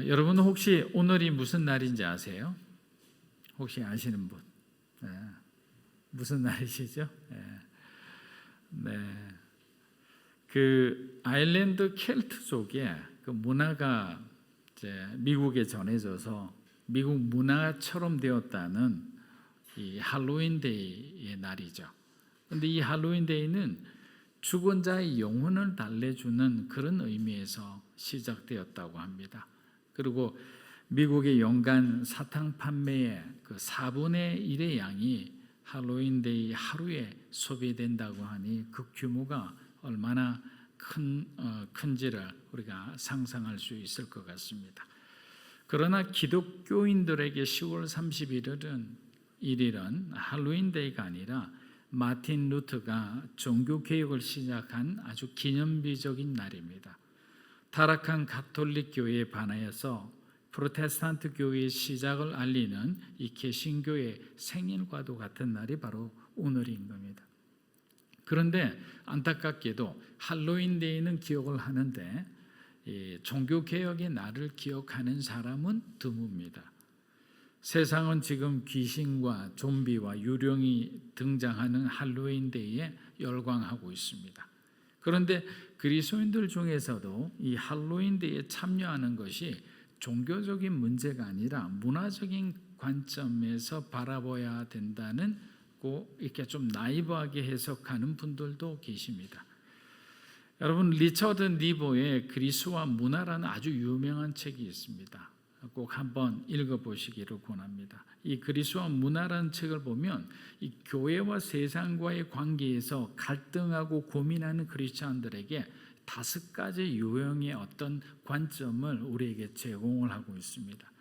여러분 혹시 오늘이 무슨 날인지 아세요? 혹시 아시는 분? 네. 무슨 날이시죠? 네. 그 아일랜드 켈트족의 그 문화가 이제 미국에 전해져서 미국 문화처럼 되었다는 이 할로윈 데이의 날이죠. 그런데 이 할로윈 데이는 죽은 자의 영혼을 달래주는 그런 의미에서 시작되었다고 합니다. 그리고 미국의 연간 사탕 판매의 그 4분의 1의 양이 할로윈 데이 하루에 소비된다고 하니 그 규모가 얼마나 큰지를 우리가 상상할 수 있을 것 같습니다. 그러나 기독교인들에게 10월 31일은 할로윈 데이가 아니라 마틴 루터가 종교개혁을 시작한 아주 기념비적인 날입니다. 타락한 가톨릭 교회에 반하여서 프로테스탄트 교회의 시작을 알리는 이 개신교의 생일과도 같은 날이 바로 오늘인 겁니다. 그런데 안타깝게도 할로윈 데이는 기억을 하는데 종교개혁의 날을 기억하는 사람은 드뭅니다. 세상은 지금 귀신과 좀비와 유령이 등장하는 할로윈 데이에 열광하고 있습니다. 그런데 그리스도인들 중에서도 이 할로윈 데이에 참여하는 것이 종교적인 문제가 아니라 문화적인 관점에서 바라봐야 된다는 이렇게 좀 나이브하게 해석하는 분들도 계십니다. 여러분, 리처드 니보의 그리스와 문화라는 아주 유명한 책이 있습니다. 꼭 한번 읽어보시기를 권합니다. 이 그리스와 문화라는 책을 보면 이 교회와 세상과의 관계에서 갈등하고 고민하는 크리스찬들에게 5가지 유형의 어떤 관점을 우리에게 제공을 하고 있습니다.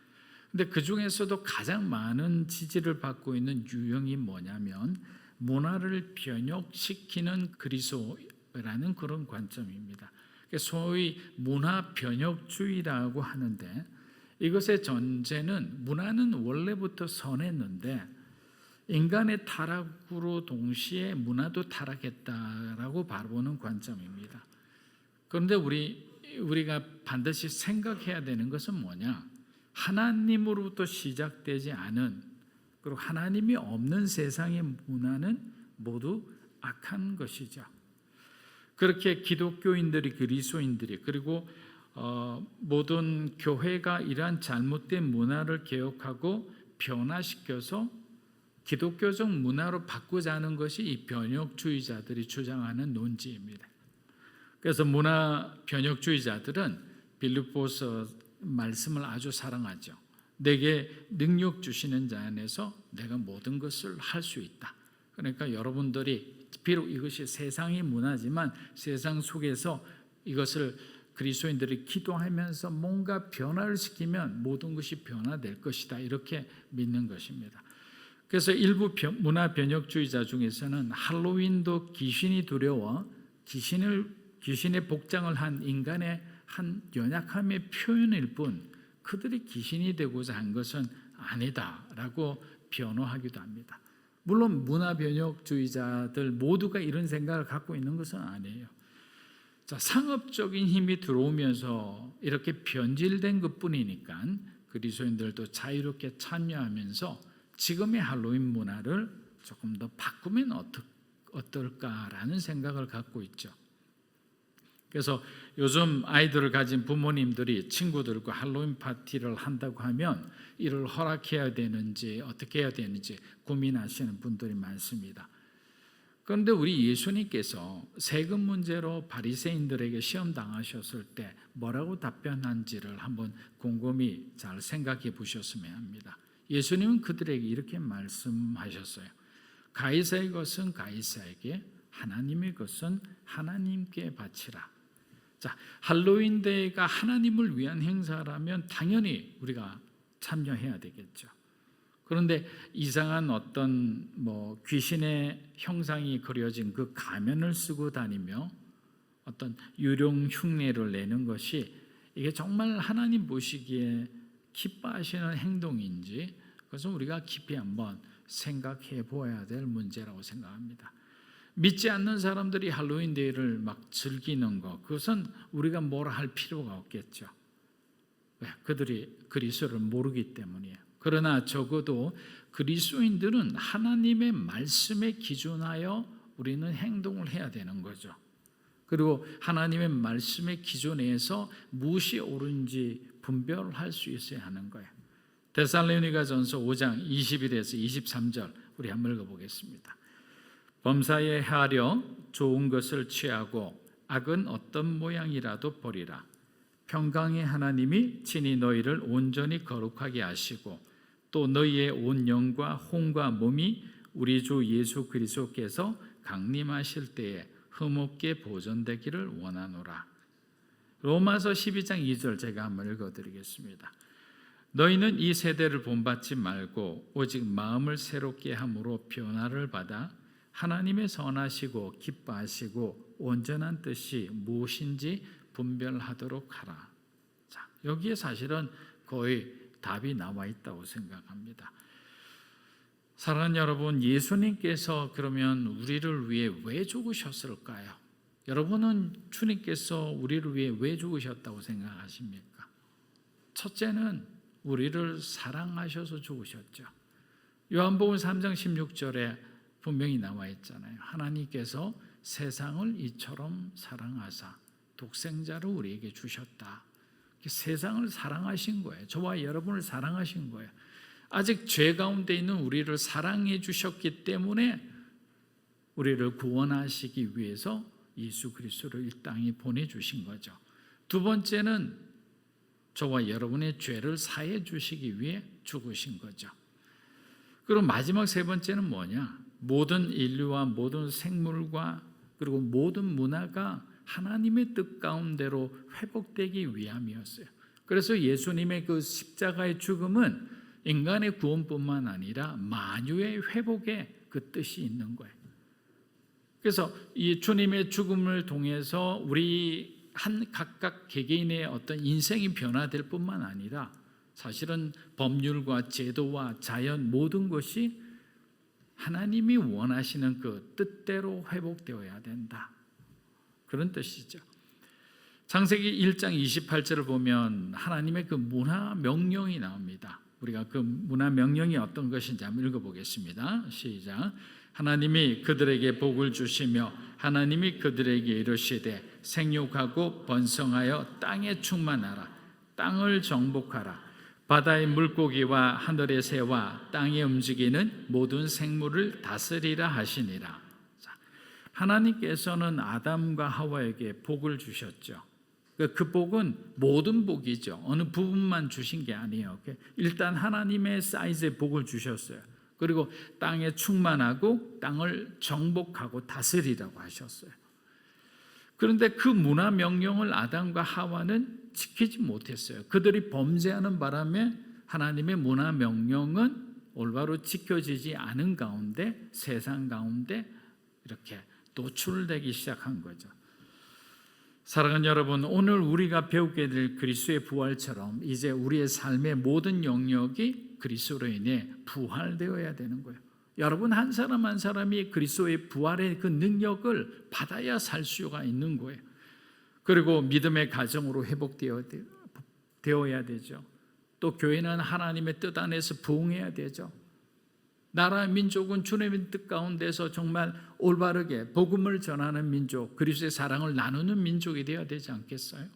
근데 그 중에서도 가장 많은 지지를 받고 있는 유형이 뭐냐면 문화를 변혁시키는 그리스도라는 그런 관점입니다. 소위 문화 변혁주의라고 하는데 이것의 전제는 문화는 원래부터 선했는데 인간의 타락으로 동시에 문화도 타락했다라고 바라보는 관점입니다. 그런데 우리가 반드시 생각해야 되는 것은 뭐냐? 하나님으로부터 시작되지 않은 그리고 하나님이 없는 세상의 문화는 모두 악한 것이죠. 그렇게 기독교인들이 그리스도인들이 그리고 모든 교회가 이러한 잘못된 문화를 개혁하고 변화시켜서 기독교적 문화로 바꾸자는 것이 이 변혁주의자들이 주장하는 논지입니다. 그래서 문화 변혁주의자들은 빌립보서 말씀을 아주 사랑하죠. 내게 능력 주시는 자 안에서 내가 모든 것을 할 수 있다. 그러니까 여러분들이 비록 이것이 세상의 문화지만 세상 속에서 이것을 그리스도인들이 기도하면서 뭔가 변화를 시키면 모든 것이 변화될 것이다. 이렇게 믿는 것입니다. 그래서 일부 문화 변혁주의자 중에서는 할로윈도 귀신이 두려워 귀신의 복장을 한 인간의 한 연약함의 표현일 뿐 그들이 귀신이 되고자 한 것은 아니다라고 변호하기도 합니다. 물론 문화 변혁주의자들 모두가 이런 생각을 갖고 있는 것은 아니에요. 자, 상업적인 힘이 들어오면서 이렇게 변질된 것뿐이니까 그리스도인들도 자유롭게 참여하면서 지금의 할로윈 문화를 조금 더 바꾸면 어떨까라는 생각을 갖고 있죠. 그래서 요즘 아이들을 가진 부모님들이 친구들과 할로윈 파티를 한다고 하면 이를 허락해야 되는지 어떻게 해야 되는지 고민하시는 분들이 많습니다. 그런데 우리 예수님께서 세금 문제로 바리새인들에게 시험 당하셨을 때 뭐라고 답변한지를 한번 곰곰이 잘 생각해 보셨으면 합니다. 예수님은 그들에게 이렇게 말씀하셨어요. 가이사의 것은 가이사에게, 하나님의 것은 하나님께 바치라. 자, 할로윈 데이가 하나님을 위한 행사라면 당연히 우리가 참여해야 되겠죠. 그런데 이상한 어떤 귀신의 형상이 그려진 그 가면을 쓰고 다니며 어떤 유령 흉내를 내는 것이 이게 정말 하나님 보시기에 기뻐하시는 행동인지 그것은 우리가 깊이 한번 생각해 보아야 될 문제라고 생각합니다. 믿지 않는 사람들이 할로윈 데이를 막 즐기는 것, 그것은 우리가 뭐라 할 필요가 없겠죠. 왜? 그들이 그리스도를 모르기 때문이에요. 그러나 적어도 그리스도인들은 하나님의 말씀에 기준하여 우리는 행동을 해야 되는 거죠. 그리고 하나님의 말씀의 기준에서 무엇이 옳은지 분별할 수 있어야 하는 거예요. 데살로니가전서 5장 21에서 23절 우리 한번 읽어보겠습니다. 범사에 하려 좋은 것을 취하고 악은 어떤 모양이라도 버리라. 평강의 하나님이 친히 너희를 온전히 거룩하게 하시고 또 너희의 온 영과 혼과 몸이 우리 주 예수 그리스도께서 강림하실 때에 흠없게 보존되기를 원하노라. 로마서 12장 2절 제가 한번 읽어드리겠습니다. 너희는 이 세대를 본받지 말고 오직 마음을 새롭게 함으로 변화를 받아 하나님의 선하시고 기뻐하시고 온전한 뜻이 무엇인지 분별하도록 하라. 자, 여기에 사실은 거의 답이 나와 있다고 생각합니다. 사랑하는 여러분, 예수님께서 그러면 우리를 위해 왜 죽으셨을까요? 여러분은 주님께서 우리를 위해 왜 죽으셨다고 생각하십니까? 첫째는 우리를 사랑하셔서 죽으셨죠. 요한복음 3장 16절에 분명히 나와 있잖아요. 하나님께서 세상을 이처럼 사랑하사 독생자를 우리에게 주셨다. 세상을 사랑하신 거예요. 저와 여러분을 사랑하신 거예요. 아직 죄 가운데 있는 우리를 사랑해 주셨기 때문에 우리를 구원하시기 위해서 예수 그리스도를 이 땅에 보내주신 거죠. 두 번째는 저와 여러분의 죄를 사해 주시기 위해 죽으신 거죠. 그리고 마지막 세 번째는 뭐냐? 모든 인류와 모든 생물과 그리고 모든 문화가 하나님의 뜻 가운데로 회복되기 위함이었어요. 그래서 예수님의 그 십자가의 죽음은 인간의 구원뿐만 아니라 만유의 회복에 그 뜻이 있는 거예요. 그래서 이 주님의 죽음을 통해서 우리 한 각각 개개인의 어떤 인생이 변화될 뿐만 아니라 사실은 법률과 제도와 자연 모든 것이 하나님이 원하시는 그 뜻대로 회복되어야 된다. 그런 뜻이죠. 창세기 1장 28절을 보면 하나님의 그 문화 명령이 나옵니다. 우리가 그 문화 명령이 어떤 것인지 한번 읽어보겠습니다. 시작. 하나님이 그들에게 복을 주시며 하나님이 그들에게 이르시되 생육하고 번성하여 땅에 충만하라. 땅을 정복하라. 바다의 물고기와 하늘의 새와 땅에 움직이는 모든 생물을 다스리라 하시니라. 하나님께서는 아담과 하와에게 복을 주셨죠. 그 복은 모든 복이죠. 어느 부분만 주신 게 아니에요. 일단 하나님의 사이즈의 복을 주셨어요. 그리고 땅에 충만하고 땅을 정복하고 다스리라고 하셨어요. 그런데 그 문화 명령을 아담과 하와는 지키지 못했어요. 그들이 범죄하는 바람에 하나님의 문화 명령은 올바로 지켜지지 않은 가운데 세상 가운데 이렇게 노출되기 시작한 거죠. 사랑하는 여러분, 오늘 우리가 배우게 될 그리스도의 부활처럼 이제 우리의 삶의 모든 영역이 그리스도로 인해 부활되어야 되는 거예요. 여러분 한 사람 한 사람이 그리스도의 부활의 그 능력을 받아야 살 수가 있는 거예요. 그리고 믿음의 가정으로 회복되어야 되죠. 또 교회는 하나님의 뜻 안에서 부흥해야 되죠. 나라 민족은 주님의 뜻 가운데서 정말 올바르게 복음을 전하는 민족, 그리스도의 사랑을 나누는 민족이 되어야 되지 않겠어요?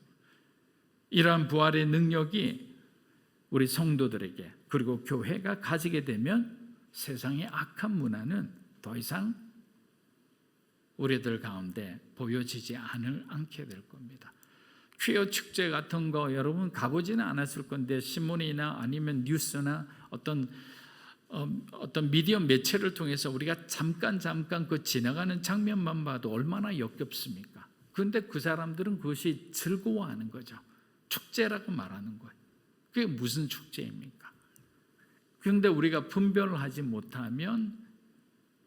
이러한 부활의 능력이 우리 성도들에게 그리고 교회가 가지게 되면 세상의 악한 문화는 더 이상 우리들 가운데 보여지지 않게 될 겁니다. 퀴어 축제 같은 거 여러분 가보지는 않았을 건데 신문이나 아니면 뉴스나 어떤 미디어 매체를 통해서 우리가 잠깐 그 지나가는 장면만 봐도 얼마나 역겹습니까? 그런데 그 사람들은 그것이 즐거워하는 거죠. 축제라고 말하는 거예요. 그게 무슨 축제입니까? 그런데 우리가 분별을 하지 못하면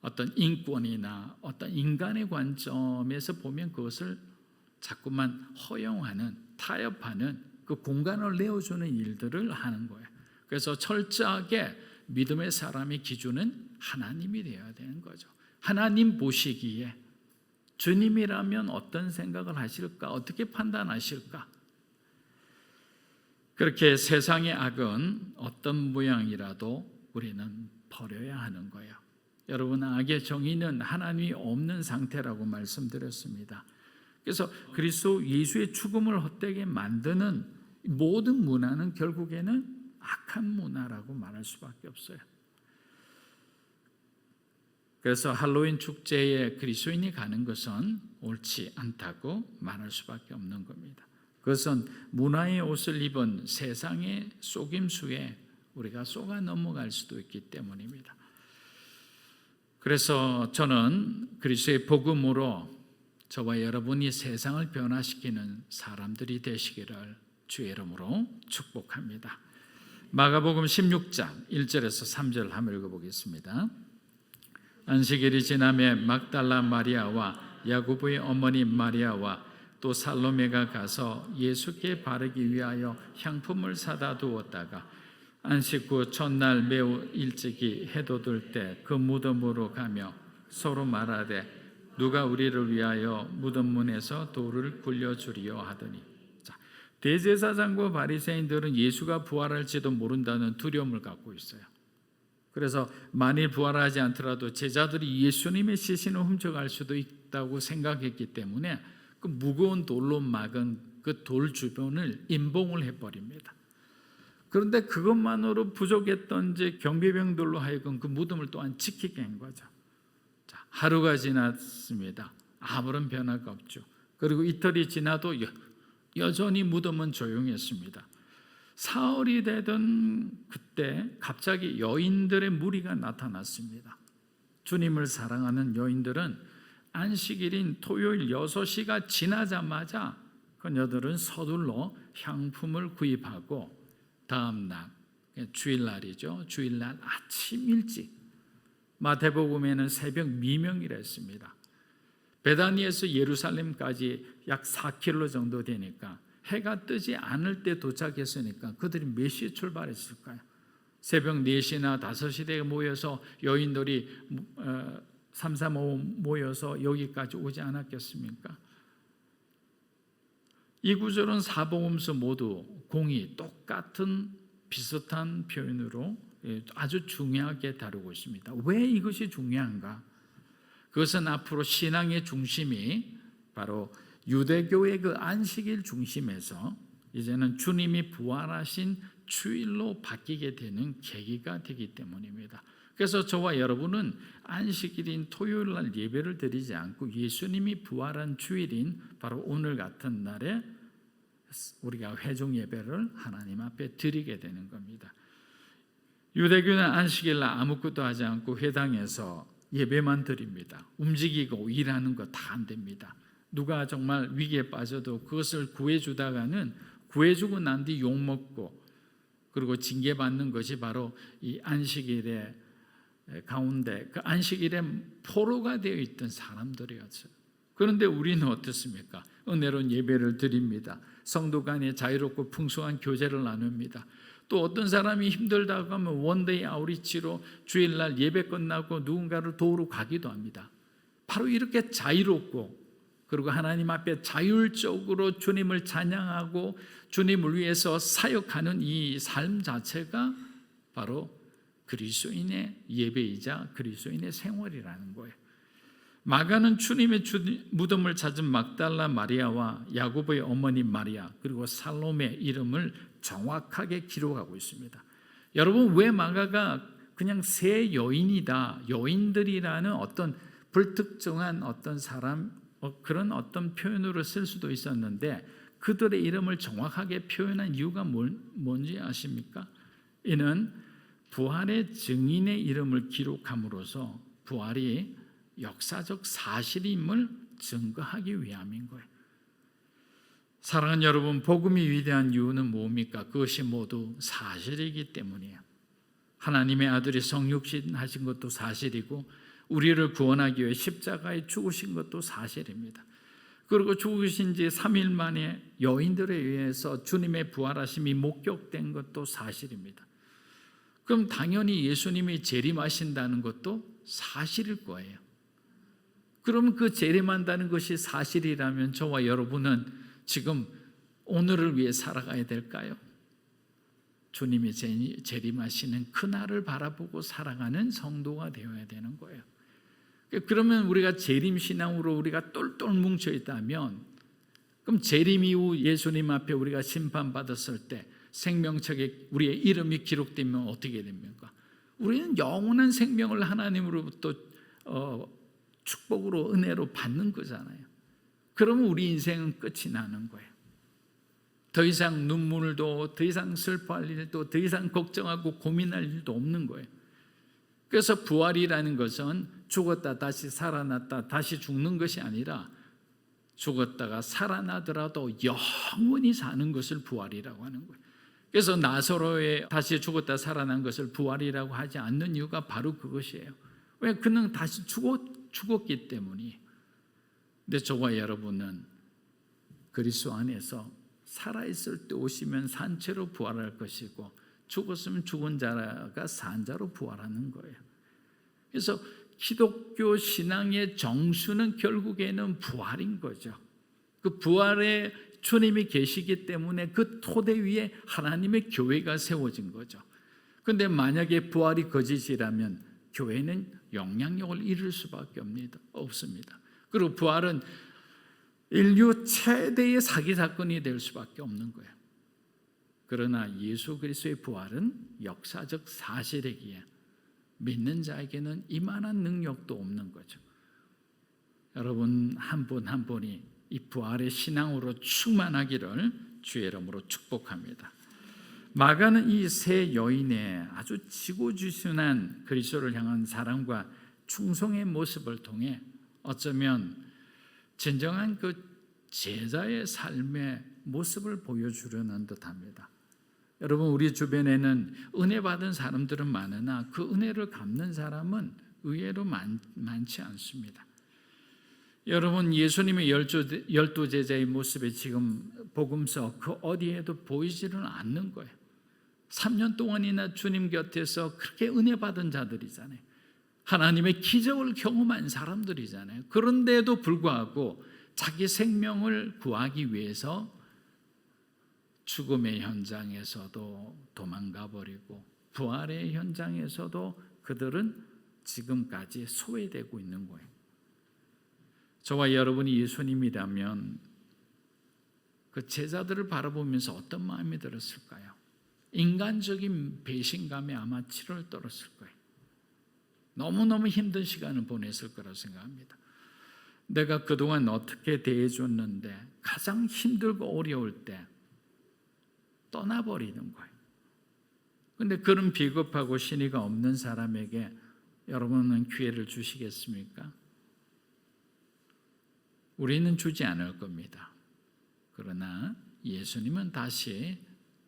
어떤 인권이나 어떤 인간의 관점에서 보면 그것을 자꾸만 허용하는, 타협하는 그 공간을 내어주는 일들을 하는 거예요. 그래서 철저하게 믿음의 사람의 기준은 하나님이 되어야 되는 거죠. 하나님 보시기에 주님이라면 어떤 생각을 하실까? 어떻게 판단하실까? 그렇게 세상의 악은 어떤 모양이라도 우리는 버려야 하는 거예요. 여러분, 악의 정의는 하나님이 없는 상태라고 말씀드렸습니다. 그래서 그리스도 예수의 죽음을 헛되게 만드는 모든 문화는 결국에는 악한 문화라고 말할 수밖에 없어요. 그래서 할로윈 축제에 그리스도인이 가는 것은 옳지 않다고 말할 수밖에 없는 겁니다. 그것은 문화의 옷을 입은 세상의 속임수에 우리가 속아 넘어갈 수도 있기 때문입니다. 그래서 저는 그리스도의 복음으로 저와 여러분이 세상을 변화시키는 사람들이 되시기를 주의 이름으로 축복합니다. 마가복음 16장 1절에서 3절 한번 읽어보겠습니다. 안식일이 지나매 막달라 마리아와 야고보의 어머니 마리아와 또 살로메가 가서 예수께 바르기 위하여 향품을 사다 두었다가 안식 후 첫날 매우 일찍이 해도 들 때 그 무덤으로 가며 서로 말하되 누가 우리를 위하여 무덤 문에서 돌을 굴려주리요 하더니, 대제사장과 바리새인들은 예수가 부활할지도 모른다는 두려움을 갖고 있어요. 그래서 만일 부활하지 않더라도 제자들이 예수님의 시신을 훔쳐갈 수도 있다고 생각했기 때문에 그 무거운 돌로 막은 그 돌 주변을 임봉을 해버립니다. 그런데 그것만으로 부족했던지 경비병들로 하여금 그 무덤을 또한 지키게 한 거죠. 하루가 지났습니다. 아무런 변화가 없죠. 그리고 이틀이 지나도 여전히 무덤은 조용했습니다. 사흘이 되던 그때 갑자기 여인들의 무리가 나타났습니다. 주님을 사랑하는 여인들은 안식일인 토요일 6시가 지나자마자 그녀들은 서둘러 향품을 구입하고 다음 날, 주일날이죠. 주일날 아침 일찍, 마태복음에는 새벽 미명이라 했습니다. 베다니에서 예루살렘까지 약 4km 정도 되니까 해가 뜨지 않을 때 도착했으니까 그들이 몇 시에 출발했을까요? 새벽 4시나 5시에 모여서 여인들이 3, 3, 5 모여서 여기까지 오지 않았겠습니까? 이 구절은 사복음서 모두 공이 똑같은 비슷한 표현으로 아주 중요하게 다루고 있습니다. 왜 이것이 중요한가? 그것은 앞으로 신앙의 중심이 바로 유대교의 그 안식일 중심에서 이제는 주님이 부활하신 주일로 바뀌게 되는 계기가 되기 때문입니다. 그래서 저와 여러분은 안식일인 토요일 날 예배를 드리지 않고 예수님이 부활한 주일인 바로 오늘 같은 날에 우리가 회중 예배를 하나님 앞에 드리게 되는 겁니다. 유대교는 안식일 날 아무것도 하지 않고 회당에서 예배만 드립니다. 움직이고 일하는 거 다 안 됩니다. 누가 정말 위기에 빠져도 그것을 구해주다가는 구해주고 난 뒤 욕먹고 그리고 징계받는 것이 바로 이 안식일의 가운데 그 안식일의 포로가 되어 있던 사람들이었어요. 그런데 우리는 어떻습니까? 은혜로운 예배를 드립니다. 성도 간에 자유롭고 풍성한 교제를 나눕니다. 또 어떤 사람이 힘들다고 하면 원데이 아우리치로 주일날 예배 끝나고 누군가를 도우러 가기도 합니다. 바로 이렇게 자유롭고 그리고 하나님 앞에 자율적으로 주님을 찬양하고 주님을 위해서 사역하는 이 삶 자체가 바로 그리스도인의 예배이자 그리스도인의 생활이라는 거예요. 마가는 주님의 무덤을 찾은 막달라 마리아와 야고보의 어머니 마리아 그리고 살로메 이름을 정확하게 기록하고 있습니다. 여러분, 왜 마가가 그냥 세 여인이다, 여인들이라는 어떤 불특정한 어떤 사람 그런 어떤 표현으로 쓸 수도 있었는데 그들의 이름을 정확하게 표현한 이유가 뭔지 아십니까? 이는 부활의 증인의 이름을 기록함으로써 부활이 역사적 사실임을 증거하기 위함인 거예요. 사랑하는 여러분, 복음이 위대한 이유는 뭡니까? 그것이 모두 사실이기 때문이에요. 하나님의 아들이 성육신 하신 것도 사실이고 우리를 구원하기 위해 십자가에 죽으신 것도 사실입니다. 그리고 죽으신 지 3일 만에 여인들에 의해서 주님의 부활하심이 목격된 것도 사실입니다. 그럼 당연히 예수님이 재림하신다는 것도 사실일 거예요. 그럼 그 재림한다는 것이 사실이라면 저와 여러분은 지금 오늘을 위해 살아가야 될까요? 주님이 재림하시는 그날을 바라보고 살아가는 성도가 되어야 되는 거예요. 그러면 우리가 재림신앙으로 우리가 똘똘 뭉쳐 있다면, 그럼 재림 이후 예수님 앞에 우리가 심판받았을 때 생명책에 우리의 이름이 기록되면 어떻게 됩니까? 우리는 영원한 생명을 하나님으로부터 축복으로 은혜로 받는 거잖아요. 그러면 우리 인생은 끝이 나는 거예요. 더 이상 눈물도, 더 이상 슬퍼할 일도, 더 이상 걱정하고 고민할 일도 없는 거예요. 그래서 부활이라는 것은 죽었다 다시 살아났다 다시 죽는 것이 아니라, 죽었다가 살아나더라도 영원히 사는 것을 부활이라고 하는 거예요. 그래서 나사로의 다시 죽었다 살아난 것을 부활이라고 하지 않는 이유가 바로 그것이에요. 왜? 그는 다시 죽었기 때문이에요. 근데 저와 여러분은 그리스도 안에서 살아있을 때 오시면 산채로 부활할 것이고, 죽었으면 죽은 자가 산 자로 부활하는 거예요. 그래서 기독교 신앙의 정수는 결국에는 부활인 거죠. 그 부활에 주님이 계시기 때문에 그 토대 위에 하나님의 교회가 세워진 거죠. 그런데 만약에 부활이 거짓이라면 교회는 영향력을 잃을 수밖에 없습니다. 그리고 부활은 인류 최대의 사기 사건이 될 수밖에 없는 거예요. 그러나 예수 그리스도의 부활은 역사적 사실이기에 믿는 자에게는 이만한 능력도 없는 거죠. 여러분 한 분 한 분이 이 부활의 신앙으로 충만하기를 주의 이름으로 축복합니다. 마가는 이 세 여인의 아주 지고지순한 그리스도를 향한 사랑과 충성의 모습을 통해 어쩌면 진정한 그 제자의 삶의 모습을 보여주려는 듯합니다. 여러분, 우리 주변에는 은혜 받은 사람들은 많으나 그 은혜를 갚는 사람은 의외로 많지 않습니다. 여러분, 예수님의 12 제자의 모습이 지금 복음서 그 어디에도 보이지는 않는 거예요. 3년 동안이나 주님 곁에서 그렇게 은혜 받은 자들이잖아요. 하나님의 기적을 경험한 사람들이잖아요. 그런데도 불구하고 자기 생명을 구하기 위해서 죽음의 현장에서도 도망가 버리고 부활의 현장에서도 그들은 지금까지 소외되고 있는 거예요. 저와 여러분이 예수님이라면 그 제자들을 바라보면서 어떤 마음이 들었을까요? 인간적인 배신감에 아마 치를 떨었을 거예요. 너무너무 힘든 시간을 보냈을 거라고 생각합니다. 내가 그동안 어떻게 대해줬는데 가장 힘들고 어려울 때 떠나버리는 거예요. 그런데 그런 비겁하고 신의가 없는 사람에게 여러분은 기회를 주시겠습니까? 우리는 주지 않을 겁니다. 그러나 예수님은 다시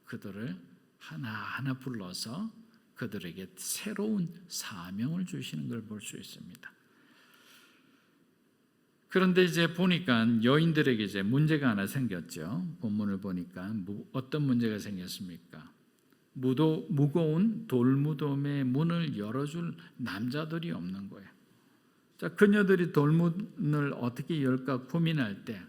그들을 하나하나 불러서 그들에게 새로운 사명을 주시는 걸 볼 수 있습니다. 그런데 이제 보니까 여인들에게 이제 문제가 하나 생겼죠. 본문을 보니까 어떤 문제가 생겼습니까? 무거운 돌무덤의 문을 열어줄 남자들이 없는 거예요. 자, 그녀들이 돌문을 어떻게 열까 고민할 때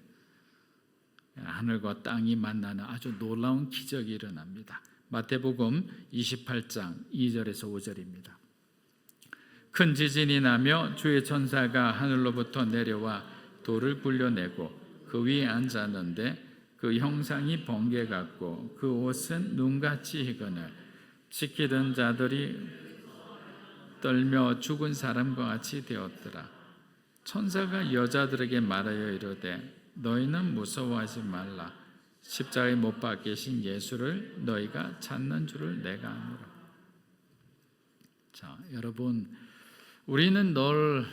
하늘과 땅이 만나는 아주 놀라운 기적이 일어납니다. 마태복음 28장 2절에서 5절입니다. 큰 지진이 나며 주의 천사가 하늘로부터 내려와 돌을 굴려내고 그 위에 앉았는데 그 형상이 번개 같고 그 옷은 눈같이 희거늘 지키던 자들이 떨며 죽은 사람과 같이 되었더라. 천사가 여자들에게 말하여 이르되 너희는 무서워하지 말라. 십자가에 못 박히신 예수를 너희가 찾는 줄을 내가 아노라. 자, 여러분, 우리는 늘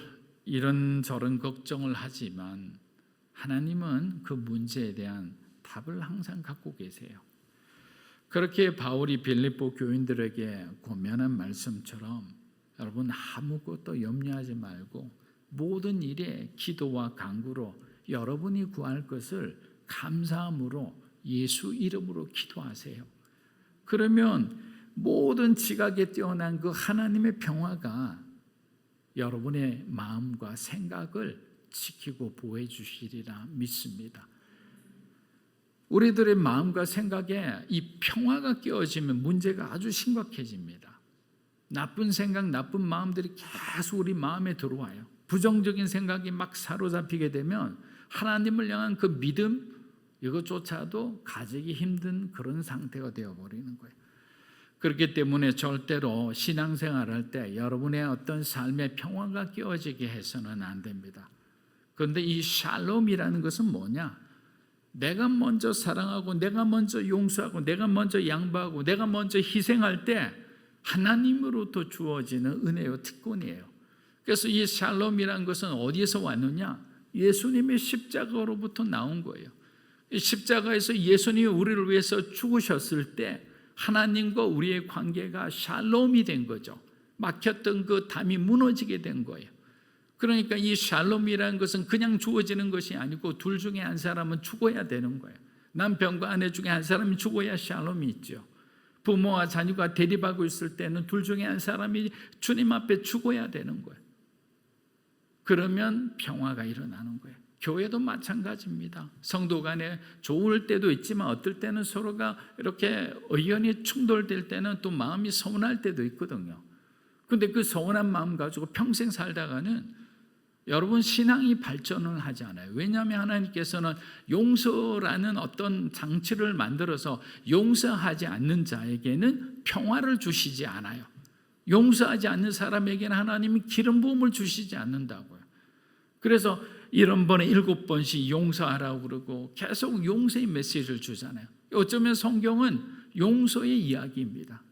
이런저런 걱정을 하지만 하나님은 그 문제에 대한 답을 항상 갖고 계세요. 그렇게 바울이 빌립보 교인들에게 권면한 말씀처럼 여러분 아무것도 염려하지 말고 모든 일에 기도와 간구로 여러분이 구할 것을 감사함으로 예수 이름으로 기도하세요. 그러면 모든 지각에 뛰어난 그 하나님의 평화가 여러분의 마음과 생각을 지키고 보호해 주시리라 믿습니다. 우리들의 마음과 생각에 이 평화가 깨어지면 문제가 아주 심각해집니다. 나쁜 생각, 나쁜 마음들이 계속 우리 마음에 들어와요. 부정적인 생각이 막 사로잡히게 되면 하나님을 향한 그 믿음, 이것조차도 가지기 힘든 그런 상태가 되어버리는 거예요. 그렇기 때문에 절대로 신앙생활할 때 여러분의 어떤 삶의 평화가 깨어지게 해서는 안 됩니다. 그런데 이 샬롬이라는 것은 뭐냐? 내가 먼저 사랑하고 내가 먼저 용서하고 내가 먼저 양보하고 내가 먼저 희생할 때 하나님으로부터 주어지는 은혜요, 특권이에요. 그래서 이 샬롬이라는 것은 어디에서 왔느냐? 예수님의 십자가로부터 나온 거예요. 이 십자가에서 예수님이 우리를 위해서 죽으셨을 때 하나님과 우리의 관계가 샬롬이 된 거죠. 막혔던 그 담이 무너지게 된 거예요. 그러니까 이 샬롬이라는 것은 그냥 주어지는 것이 아니고 둘 중에 한 사람은 죽어야 되는 거예요. 남편과 아내 중에 한 사람이 죽어야 샬롬이 있죠. 부모와 자녀가 대립하고 있을 때는 둘 중에 한 사람이 주님 앞에 죽어야 되는 거예요. 그러면 평화가 일어나는 거예요. 교회도 마찬가지입니다. 성도 간에 좋을 때도 있지만 어떨 때는 서로가 이렇게 의견이 충돌될 때는 또 마음이 서운할 때도 있거든요. 그런데 그 서운한 마음 가지고 평생 살다가는 여러분 신앙이 발전을 하지 않아요. 왜냐하면 하나님께서는 용서라는 어떤 장치를 만들어서 용서하지 않는 자에게는 평화를 주시지 않아요. 용서하지 않는 사람에게는 하나님이 기름 부음을 주시지 않는다고요. 그래서 7번에 7번씩 용서하라고 그러고 계속 용서의 메시지를 주잖아요. 어쩌면 성경은 용서의 이야기입니다.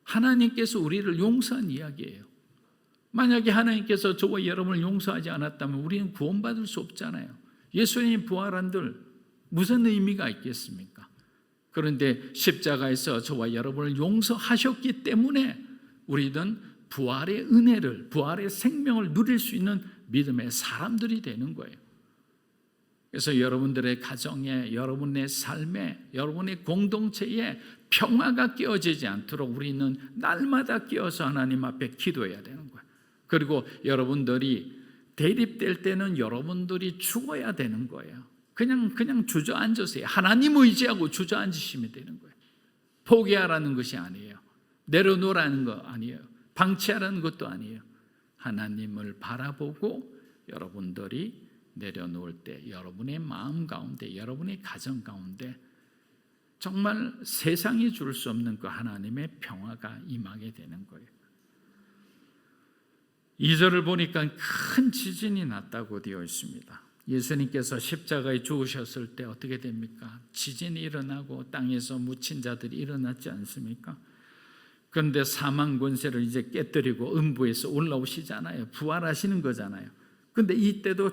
하나님께서 우리를 용서한 이야기예요. 만약에 하나님께서 저와 여러분을 용서하지 않았다면 우리는 구원받을 수 없잖아요. 예수님이 부활한들 무슨 의미가 있겠습니까? 그런데 십자가에서 저와 여러분을 용서하셨기 때문에 우리는 부활의 은혜를, 부활의 생명을 누릴 수 있는 믿음의 사람들이 되는 거예요. 그래서 여러분들의 가정에, 여러분의 삶에, 여러분의 공동체에 평화가 깨어지지 않도록 우리는 날마다 깨어서 하나님 앞에 기도해야 되는 거예요. 그리고 여러분들이 대립될 때는 여러분들이 죽어야 되는 거예요. 그냥 주저앉으세요. 하나님 의지하고 주저앉으시면 되는 거예요. 포기하라는 것이 아니에요. 내려놓으라는 거 아니에요. 방치하라는 것도 아니에요. 하나님을 바라보고 여러분들이 내려놓을 때 여러분의 마음 가운데, 여러분의 가정 가운데 정말 세상이 줄 수 없는 그 하나님의 평화가 임하게 되는 거예요. 2절을 보니까 큰 지진이 났다고 되어 있습니다. 예수님께서 십자가에 죽으셨을 때 어떻게 됩니까? 지진이 일어나고 땅에서 묻힌 자들이 일어났지 않습니까? 그런데 사망 권세를 이제 깨뜨리고 음부에서 올라오시잖아요. 부활하시는 거잖아요. 그런데 이때도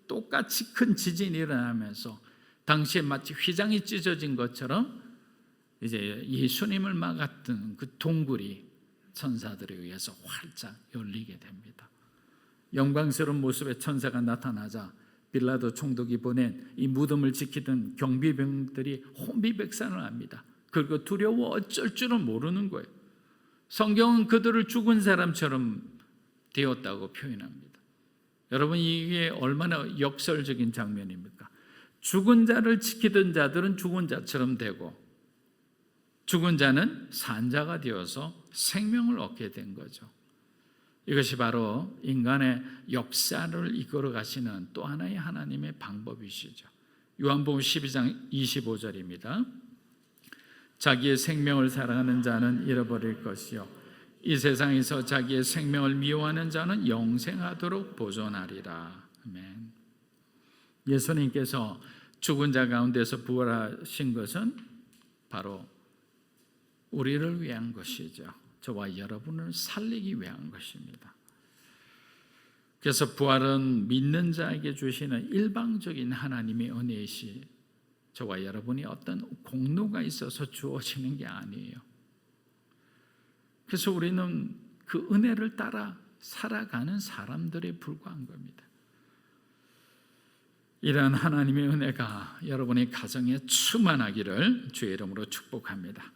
똑같이 큰 지진이 일어나면서 당시에 마치 휘장이 찢어진 것처럼 이제 예수님을 막았던 그 동굴이 천사들에 의해서 활짝 열리게 됩니다. 영광스러운 모습의 천사가 나타나자 빌라도 총독이 보낸 이 무덤을 지키던 경비병들이 혼비백산을 합니다. 그리고 두려워 어쩔 줄은 모르는 거예요. 성경은 그들을 죽은 사람처럼 되었다고 표현합니다. 여러분, 이게 얼마나 역설적인 장면입니까? 죽은 자를 지키던 자들은 죽은 자처럼 되고 죽은 자는 산 자가 되어서 생명을 얻게 된 거죠. 이것이 바로 인간의 역사를 이끌어 가시는 또 하나의 하나님의 방법이시죠. 요한복음 12장 25절입니다. 자기의 생명을 사랑하는 자는 잃어버릴 것이요 이 세상에서 자기의 생명을 미워하는 자는 영생하도록 보존하리라. 아멘. 예수님께서 죽은 자 가운데서 부활하신 것은 바로 우리를 위한 것이죠. 저와 여러분을 살리기 위한 것입니다. 그래서 부활은 믿는 자에게 주시는 일방적인 하나님의 은혜이시, 저와 여러분이 어떤 공로가 있어서 주어지는 게 아니에요. 그래서 우리는 그 은혜를 따라 살아가는 사람들에 불과한 겁니다. 이러한 하나님의 은혜가 여러분의 가정에 충만하기를 주의 이름으로 축복합니다.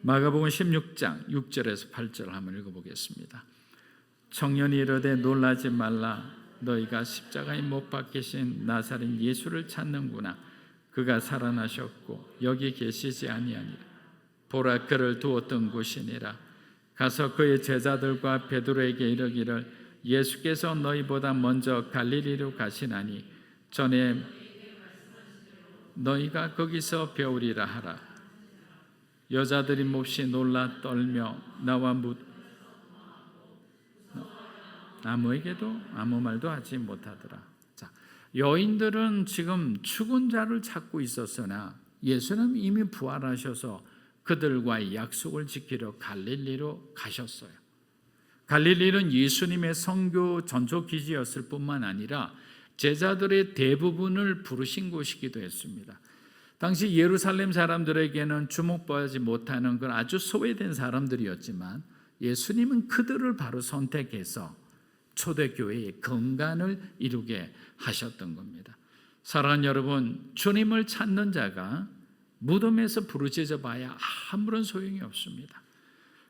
마가복음 16장 6절에서 8절 한번 읽어보겠습니다. 청년이 이르되 놀라지 말라. 너희가 십자가에 못 박히신 나사렛 예수를 찾는구나. 그가 살아나셨고 여기 계시지 아니하니라. 보라, 그를 두었던 곳이니라. 가서 그의 제자들과 베드로에게 이르기를 예수께서 너희보다 먼저 갈릴리로 가시나니 전에 너희가 거기서 배우리라 하라. 여자들이 몹시 놀라 떨며 나와 아무에게도 아무 말도 하지 못하더라. 자, 여인들은 지금 죽은 자를 찾고 있었으나 예수는 이미 부활하셔서 그들과의 약속을 지키러 갈릴리로 가셨어요. 갈릴리는 예수님의 선교 전초 기지였을 뿐만 아니라 제자들의 대부분을 부르신 곳이기도 했습니다. 당시 예루살렘 사람들에게는 주목받지 못하는 건 아주 소외된 사람들이었지만 예수님은 그들을 바로 선택해서 초대교회의 근간을 이루게 하셨던 겁니다. 사랑하는 여러분, 주님을 찾는 자가 무덤에서 부르짖어 봐야 아무런 소용이 없습니다.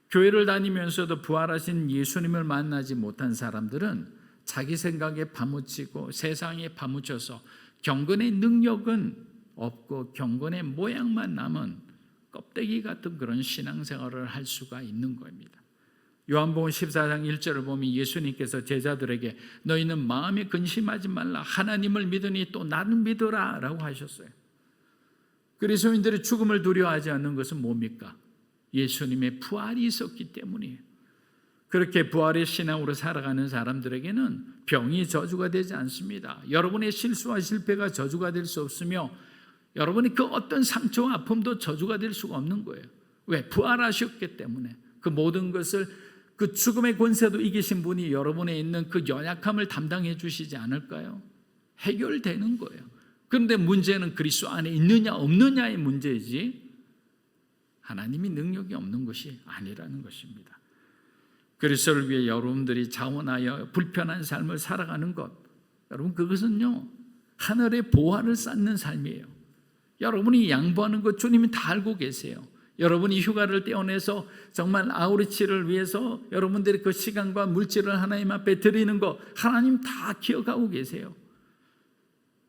교회를 다니면서도 부활하신 예수님을 만나지 못한 사람들은 자기 생각에 파묻히고 세상에 파묻혀서 경건의 능력은 없고 경건의 모양만 남은 껍데기 같은 그런 신앙생활을 할 수가 있는 겁니다. 요한복음 14장 1절을 보면 예수님께서 제자들에게 너희는 마음에 근심하지 말라. 하나님을 믿으니 또 나를 믿어라 라고 하셨어요. 그리스도인들이 죽음을 두려워하지 않는 것은 뭡니까? 예수님의 부활이 있었기 때문이에요. 그렇게 부활의 신앙으로 살아가는 사람들에게는 병이 저주가 되지 않습니다. 여러분의 실수와 실패가 저주가 될 수 없으며 여러분이 그 어떤 상처와 아픔도 저주가 될 수가 없는 거예요. 왜? 부활하셨기 때문에. 그 모든 것을, 그 죽음의 권세도 이기신 분이 여러분에 있는 그 연약함을 담당해 주시지 않을까요? 해결되는 거예요. 그런데 문제는 그리스도 안에 있느냐 없느냐의 문제이지 하나님이 능력이 없는 것이 아니라는 것입니다. 그리스도를 위해 여러분들이 자원하여 불편한 삶을 살아가는 것, 여러분 그것은요 하늘의 보화를 쌓는 삶이에요. 여러분이 양보하는 것 주님이 다 알고 계세요. 여러분이 휴가를 떼어내서 정말 아우리치를 위해서 여러분들이 그 시간과 물질을 하나님 앞에 드리는 것 하나님 다 기억하고 계세요.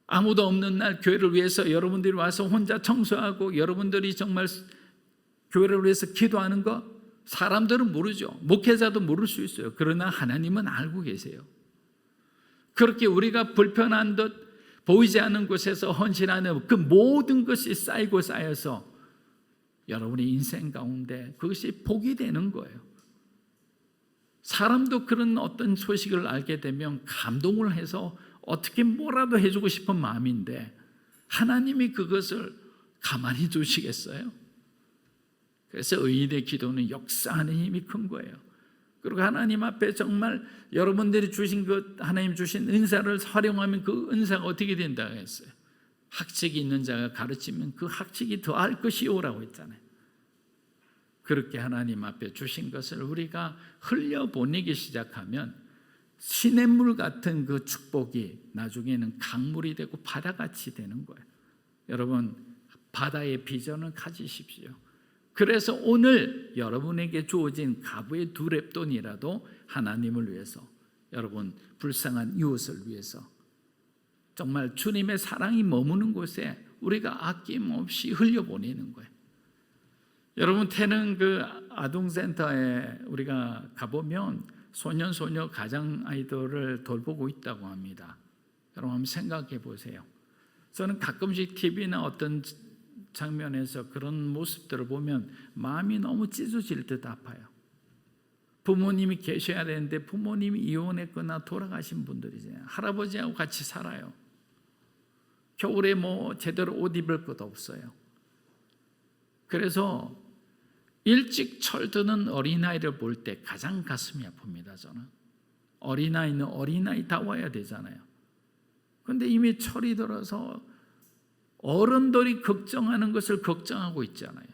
아무도 없는 날 교회를 위해서 여러분들이 와서 혼자 청소하고 여러분들이 정말 교회를 위해서 기도하는 것 사람들은 모르죠. 목회자도 모를 수 있어요. 그러나 하나님은 알고 계세요. 그렇게 우리가 불편한 듯 보이지 않는 곳에서 헌신하는 그 모든 것이 쌓이고 쌓여서 여러분의 인생 가운데 그것이 복이 되는 거예요. 사람도 그런 어떤 소식을 알게 되면 감동을 해서 어떻게 뭐라도 해주고 싶은 마음인데 하나님이 그것을 가만히 두시겠어요? 그래서 의인의 기도는 역사하는 힘이 큰 거예요. 그리고 하나님 앞에 정말 여러분들이 주신 그 하나님 주신 은사를 활용하면 그 은사가 어떻게 된다고 했어요? 학칙이 있는 자가 가르치면 그 학칙이 더할 것이오라고 했잖아요. 그렇게 하나님 앞에 주신 것을 우리가 흘려보내기 시작하면 시냇물 같은 그 축복이 나중에는 강물이 되고 바다같이 되는 거예요. 여러분 바다의 비전을 가지십시오. 그래서 오늘 여러분에게 주어진 가부의 2렙돈이라도 하나님을 위해서, 여러분 불쌍한 이웃을 위해서 정말 주님의 사랑이 머무는 곳에 우리가 아낌없이 흘려보내는 거예요. 여러분 태릉 그 아동센터에 우리가 가보면 소년 소녀 가장 아이들을 돌보고 있다고 합니다. 여러분 한번 생각해 보세요. 저는 가끔씩 TV나 어떤 장면에서 그런 모습들을 보면 마음이 너무 찢어질 듯 아파요. 부모님이 계셔야 되는데 부모님이 이혼했거나 돌아가신 분들이잖아요. 할아버지하고 같이 살아요. 겨울에 뭐 제대로 옷 입을 것도 없어요. 그래서 일찍 철드는 어린아이를 볼 때 가장 가슴이 아픕니다. 저는 어린아이는 어린아이다워야 되잖아요. 그런데 이미 철이 들어서 어른들이 걱정하는 것을 걱정하고 있잖아요.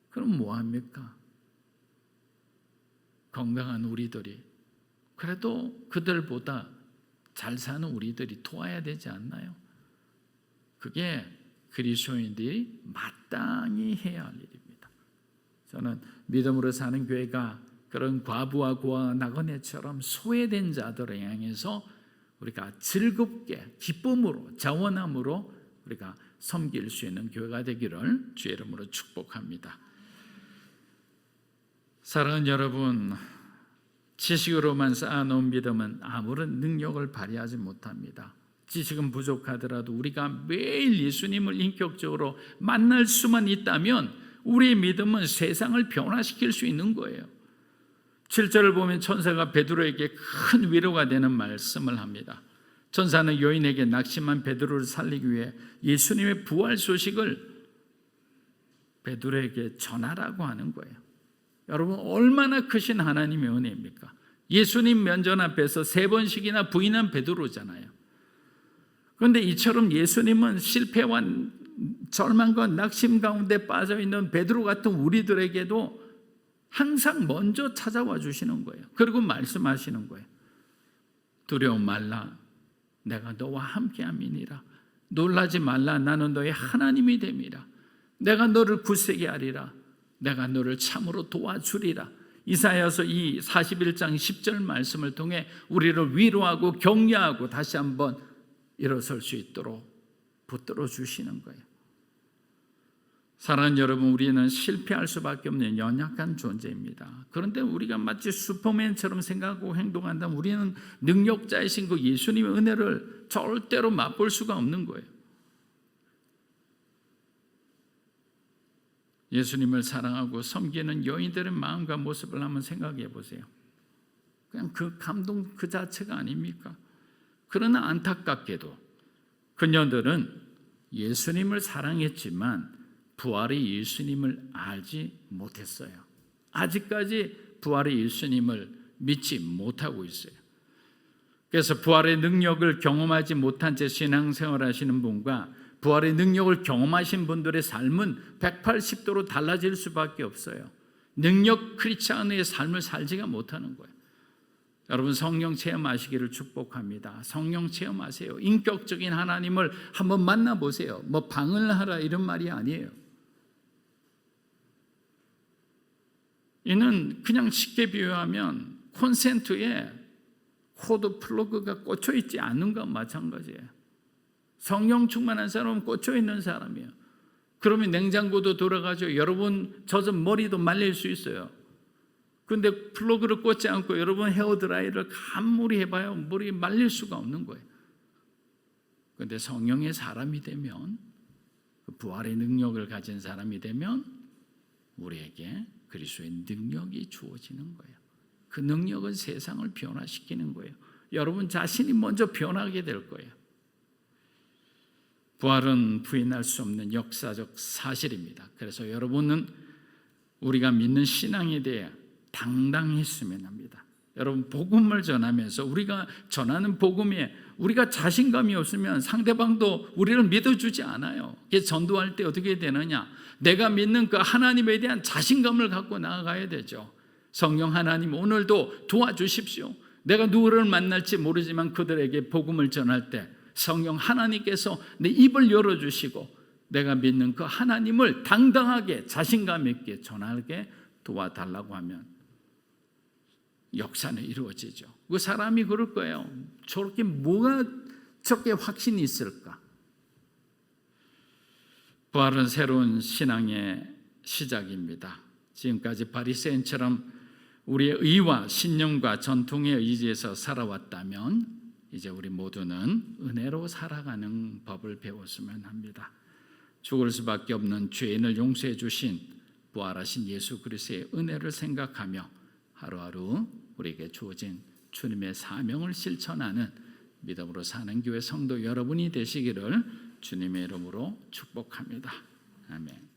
그럼 뭐합니까? 건강한 우리들이, 그래도 그들보다 잘 사는 우리들이 도와야 되지 않나요? 그게 그리스도인들이 마땅히 해야 할 일입니다. 저는 믿음으로 사는 교회가 그런 과부와 고아 나그네처럼 소외된 자들을 향해서 우리가 즐겁게 기쁨으로 자원함으로 우리가 섬길 수 있는 교회가 되기를 주의 이름으로 축복합니다. 사랑하는 여러분, 지식으로만 쌓아놓은 믿음은 아무런 능력을 발휘하지 못합니다. 지식은 부족하더라도 우리가 매일 예수님을 인격적으로 만날 수만 있다면 우리의 믿음은 세상을 변화시킬 수 있는 거예요. 7절을 보면 천사가 베드로에게 큰 위로가 되는 말씀을 합니다. 천사는 여인에게 낙심한 베드로를 살리기 위해 예수님의 부활 소식을 베드로에게 전하라고 하는 거예요. 여러분, 얼마나 크신 하나님의 은혜입니까? 예수님 면전 앞에서 3번씩이나 부인한 베드로잖아요. 그런데 이처럼 예수님은 실패와 절망과 낙심 가운데 빠져있는 베드로 같은 우리들에게도 항상 먼저 찾아와 주시는 거예요. 그리고 말씀하시는 거예요. 두려워 말라, 내가 너와 함께함이니라. 놀라지 말라, 나는 너의 하나님이 됨이라. 내가 너를 굳세게 하리라. 내가 너를 참으로 도와주리라. 이사야서 이 41장 10절 말씀을 통해 우리를 위로하고 격려하고 다시 한번 일어설 수 있도록 붙들어 주시는 거예요. 사랑하는 여러분, 우리는 실패할 수밖에 없는 연약한 존재입니다. 그런데 우리가 마치 슈퍼맨처럼 생각하고 행동한다면 우리는 능력자이신 그 예수님의 은혜를 절대로 맛볼 수가 없는 거예요. 예수님을 사랑하고 섬기는 여인들의 마음과 모습을 한번 생각해 보세요. 그냥 그 감동 그 자체가 아닙니까? 그러나 안타깝게도 그녀들은 예수님을 사랑했지만 부활의 예수님을 알지 못했어요. 아직까지 부활의 예수님을 믿지 못하고 있어요. 그래서 부활의 능력을 경험하지 못한 채 신앙생활 하시는 분과 부활의 능력을 경험하신 분들의 삶은 180도로 달라질 수밖에 없어요. 능력 크리스찬의 삶을 살지가 못하는 거예요. 여러분, 성령 체험하시기를 축복합니다. 성령 체험하세요. 인격적인 하나님을 한번 만나보세요. 뭐 방을 하라 이런 말이 아니에요. 이는 그냥 쉽게 비유하면 콘센트에 코드 플러그가 꽂혀 있지 않는 것과 마찬가지예요. 성령 충만한 사람은 꽂혀 있는 사람이에요. 그러면 냉장고도 돌아가죠. 여러분 젖은 머리도 말릴 수 있어요. 그런데 플러그를 꽂지 않고 여러분 헤어드라이를 간무리 해봐요. 머리 말릴 수가 없는 거예요. 그런데 성령의 사람이 되면, 부활의 능력을 가진 사람이 되면 우리에게 그리스도의 능력이 주어지는 거예요. 그 능력은 세상을 변화시키는 거예요. 여러분 자신이 먼저 변하게 될 거예요. 부활은 부인할 수 없는 역사적 사실입니다. 그래서 여러분은 우리가 믿는 신앙에 대해 당당했으면 합니다. 여러분, 복음을 전하면서 우리가 전하는 복음에 우리가 자신감이 없으면 상대방도 우리를 믿어주지 않아요. 그래서 전도할 때 어떻게 되느냐? 내가 믿는 그 하나님에 대한 자신감을 갖고 나아가야 되죠. 성령 하나님, 오늘도 도와주십시오. 내가 누구를 만날지 모르지만 그들에게 복음을 전할 때 성령 하나님께서 내 입을 열어주시고 내가 믿는 그 하나님을 당당하게 자신감 있게 전하게 도와달라고 하면 역사는 이루어지죠. 그 사람이 그럴 거예요. 저렇게 뭐가 저렇게 확신이 있을까? 부활은 새로운 신앙의 시작입니다. 지금까지 바리새인처럼 우리의 의와 신념과 전통에 의지해서 살아왔다면 이제 우리 모두는 은혜로 살아가는 법을 배웠으면 합니다. 죽을 수밖에 없는 죄인을 용서해 주신 부활하신 예수 그리스도의 은혜를 생각하며 하루하루 우리에게 주어진 주님의 사명을 실천하는 믿음으로 사는 교회 성도 여러분이 되시기를 주님의 이름으로 축복합니다. 아멘.